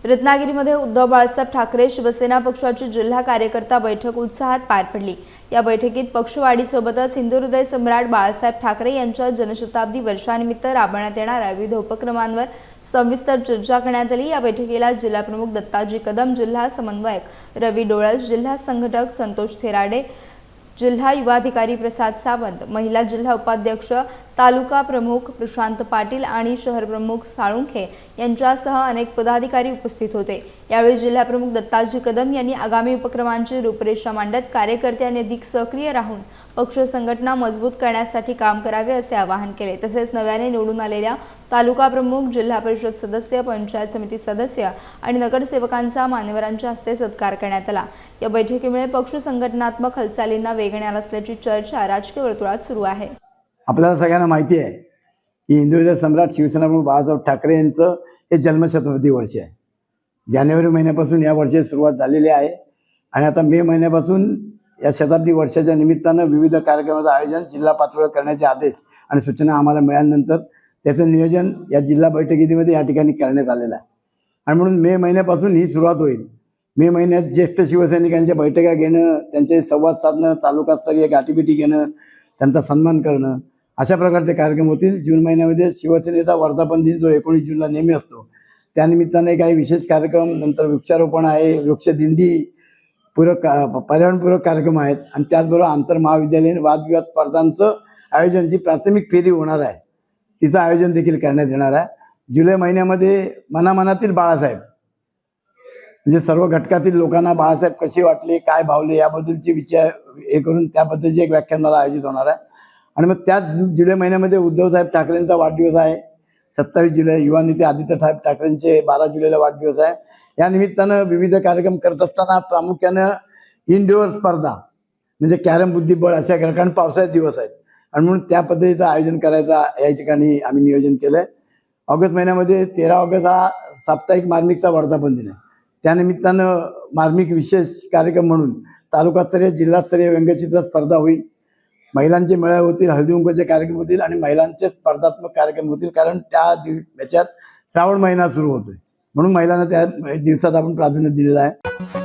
रत्नागिरीमध्ये उद्धव बाळासाहेब ठाकरे शिवसेना पक्षाची जिल्हा कार्यकर्ता बैठक उत्साहात पार पडली। या बैठकीत पक्षवाढीसोबतच हिंदू हृदय सम्राट बाळासाहेब ठाकरे यांच्या जनशताब्दी वर्षानिमित्त राबवण्यात येणाऱ्या विविध उपक्रमांवर सविस्तर चर्चा करण्यात आली। या बैठकीला जिल्हाप्रमुख दत्ताजी कदम, जिल्हा समन्वयक रवी डोळस, जिल्हा संघटक संतोष थेराडे, जिल्हा युवाधिकारी प्रसाद सावंत, महिला जिल्हा उपाध्यक्ष, तालुका प्रमुख प्रशांत पाटील आणि शहर प्रमुख साळुंखे यांच्यासह अनेक पदाधिकारी उपस्थित होते। यावेळी जिल्हाप्रमुख दत्ताजी कदम यांनी आगामी उपक्रमांची रूपरेषा मांडत कार्यकर्त्यांनी अधिक सक्रिय राहून पक्ष संघटना मजबूत करण्यासाठी काम करावे असे आवाहन केले। तसेच नव्याने निवडून आलेल्या तालुका प्रमुख, जिल्हा परिषद सदस्य, पंचायत समिती सदस्य आणि नगरसेवकांचा मान्यवरांच्या हस्ते सत्कार करण्यात आला। या बैठकीमुळे पक्ष संघटनात्मक हालचालींना वेग येणार असल्याची चर्चा राजकीय वर्तुळात सुरू आहे। आपल्याला सगळ्यांना माहिती आहे की हिंदू हृदय सम्राट शिवसेना प्रमुख बाळासाहेब ठाकरे यांचं हे जन्मशताब्दी वर्ष आहे। जानेवारी महिन्यापासून या वर्षाची सुरुवात झालेली आहे आणि आता मे महिन्यापासून या शताब्दी वर्षाच्या निमित्तानं विविध कार्यक्रमाचं आयोजन जिल्हा पातळीवर करण्याचे आदेश आणि सूचना आम्हाला मिळाल्यानंतर त्याचं नियोजन या जिल्हा बैठकीमध्ये या ठिकाणी करण्यात आलेलं आहे आणि म्हणून मे महिन्यापासून ही सुरुवात होईल। मे महिन्यात ज्येष्ठ शिवसैनिकांच्या बैठका घेणं, त्यांचे संवाद साधणं, तालुकास्तरीय गाठीभेटी घेणं, त्यांचा सन्मान करणं, अशा प्रकारचे कार्यक्रम होतील। जून महिन्यामध्ये शिवसेनेचा वर्धापन दिन जो 19 जूनला नेहमी असतो, त्यानिमित्ताने काही विशेष कार्यक्रम, नंतर वृक्षारोपण आहे, वृक्षदिंडी पूरक पर्यावरणपूरक कार्यक्रम आहेत आणि त्याचबरोबर आंतरमहाविद्यालयीन वादविवाद स्पर्धांचं आयोजन, जी प्राथमिक फेरी होणार आहे तिचं आयोजन देखील करण्यात येणार आहे। जुलै महिन्यामध्ये मनामनातील बाळासाहेब, म्हणजे सर्व घटकातील लोकांना बाळासाहेब कसे वाटले, काय भावले याबद्दलचे विचार हे करून त्याबद्दलचे एक व्याख्यानमाला आयोजित होणार आहे। आणि मग त्याच जुलै महिन्यामध्ये उद्धवसाहेब ठाकरेंचा वाढदिवस आहे, 27 जुलै। युवा नेते आदित्य ठाकरेंचे 12 जुलैला वाढदिवस आहे। या निमित्तानं विविध कार्यक्रम करत असताना प्रामुख्यानं इनडोअर स्पर्धा म्हणजे कॅरम, बुद्धिबळ अशा कारण पावसाळ्यात दिवस आहेत आणि म्हणून त्या पद्धतीचं आयोजन करायचं या ठिकाणी आम्ही नियोजन केलं आहे। ऑगस्ट महिन्यामध्ये 13 ऑगस्ट हा साप्ताहिक मार्मिकचा वर्धापन दिन आहे। त्यानिमित्तानं मार्मिक विशेष कार्यक्रम म्हणून तालुकास्तरीय, जिल्हास्तरीय व्यंगचित्र स्पर्धा होईल, महिलांचे मेळावे होतील, हळदीकुंकवाचे कार्यक्रम होतील आणि महिलांचे स्पर्धात्मक कार्यक्रम होतील, कारण त्या याच्यात श्रावण महिना सुरू होतोय म्हणून महिलांना त्या दिवसात आपण प्राधान्य दिलेलं आहे।